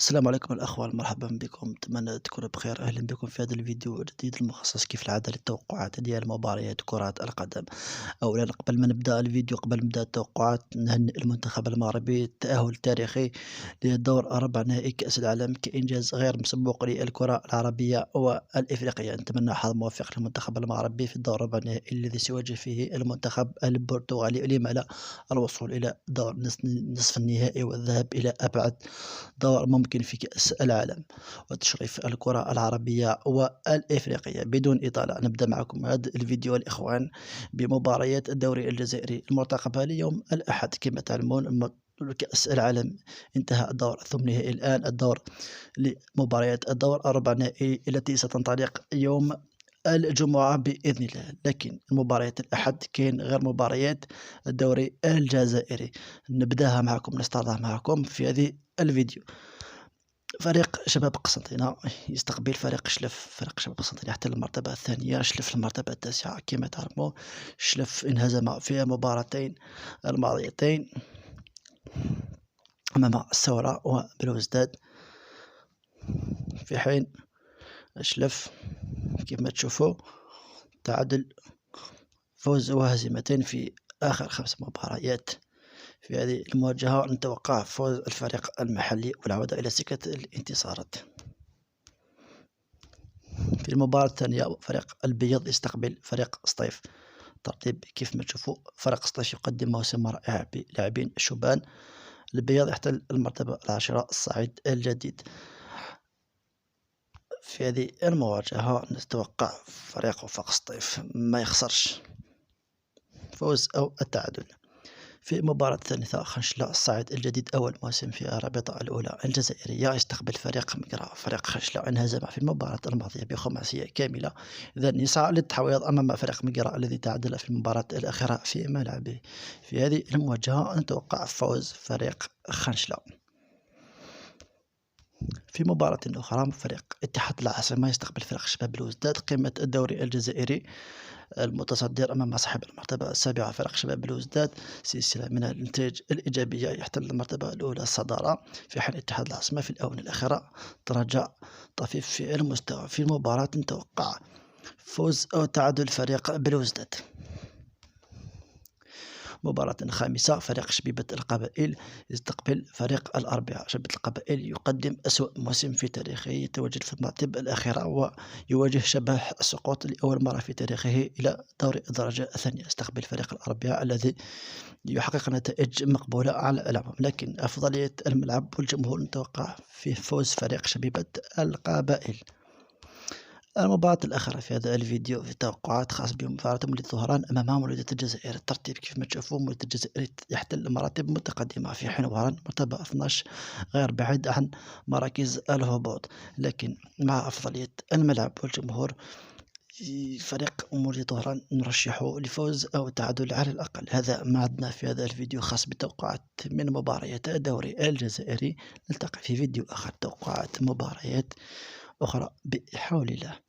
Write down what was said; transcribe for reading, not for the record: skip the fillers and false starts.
السلام عليكم الأخوة، مرحبا بكم، أتمنى تكونوا بخير. أهلا بكم في هذا الفيديو الجديد المخصص كيف العادة للتوقعات ديال مباريات كرة القدم. أولا قبل ما نبدأ الفيديو، قبل ما نبدأ التوقعات، نهنئ المنتخب المغربي التأهل التاريخي لدور ربع نهائي كأس العالم كإنجاز غير مسبوق للكرة العربية والإفريقية. نتمنى حظ موفق للمنتخب المغربي في الدور ربع النهائي الذي سيواجه فيه المنتخب البرتغالي، لما لا الوصول إلى دور نصف النهائي والذهاب إلى أبعد دور ممكن في كأس العالم وتشريف الكرة العربية والإفريقية. بدون إطالة نبدأ معكم هذا الفيديو الإخوان بمباريات الدوري الجزائري المرتقبة ليوم الأحد. كما تعلمون كأس العالم انتهى الدور الثمن نهائي، الآن الدور لمباريات الدور الربع نهائي التي ستنطلق يوم الجمعة بإذن الله. لكن مباريات الأحد كاين غير مباريات الدوري الجزائري، نبداها معكم، نستعرضها معكم في هذه الفيديو. فريق شباب قسنطينة يستقبل فريق شلف. فريق شباب قسنطينة يحتل المرتبة الثانية، شلف المرتبة التاسعة. كما تعلموا شلف انهزم في المباراتين الماضيتين أمام الثورة وبلوزداد، في حين شلف كيف ما تشوفوا تعادل، فوز وهزيمتين في آخر 5 مباريات. في هذه المواجهة نتوقع فوز الفريق المحلي والعودة إلى سكة الانتصارات. في المباراة الثانية فريق البيض يستقبل فريق سطيف. ترتيب كيف ما تشوفوا، فريق سطيف يقدم موسم رائع بلاعبين شبان. البيض يحتل المرتبة العاشرة، الصعيد الجديد. في هذه المواجهة نتوقع فريق وفاق سطيف ما يخسرش، فوز أو التعادل. في مباراة الثالثة خنشلة، الصعيد الجديد أول موسم في الرابطة الأولى الجزائرية، يستقبل فريق مقرا. فريق خنشلة انهزم في المباراة الماضية بخماسية كاملة، إذا يسعى للتحويض أمام فريق مقرا الذي تعادل في المباراة الأخيرة في ملعبه. في هذه المواجهة نتوقع فوز فريق خنشلة. في مباراة أخرى فريق اتحاد العاصمة يستقبل فريق شباب بلوزداد، قمة الدوري الجزائري، المتصدر أمام صاحب المرتبة السابعة فريق شباب بلوزداد. سلسلة من النتائج الإيجابية، يحتل المرتبة الأولى الصدارة، في حال اتحاد العاصمة في الآونة الأخيرة تراجع طفيف في المستوى. في المباراة نتوقع فوز أو تعادل فريق بلوزداد. مباراة خامسة فريق شبيبة القبائل يستقبل فريق الأربعاء. شبيبة القبائل يقدم أسوأ موسم في تاريخه، يتواجد في المرتبة الأخيرة ويواجه شبح السقوط لأول مرة في تاريخه إلى دوري الدرجة الثانية. يستقبل فريق الأربعاء الذي يحقق نتائج مقبولة على الأعلام، لكن أفضلية الملعب والجمهور نتوقع فيه فوز فريق شبيبة القبائل. المباراة الأخيرة في هذا الفيديو في توقعات خاص بمباراة مولودية الظهران أمام مولودية الجزائر. الترتيب كيف ما تشوفوا مولودية الجزائر يحتل مراتب متقدمة، في حين وهران مرتبة 12 غير بعيد عن مراكز الهبوط، لكن مع أفضلية الملعب والجمهور فريق مولودية الظهران نرشحه لفوز أو التعادل على الأقل. هذا ما عندنا في هذا الفيديو خاص بتوقعات من مباريات الدوري الجزائري. نلتقي في فيديو آخر توقعات مباريات أخرى بحول الله.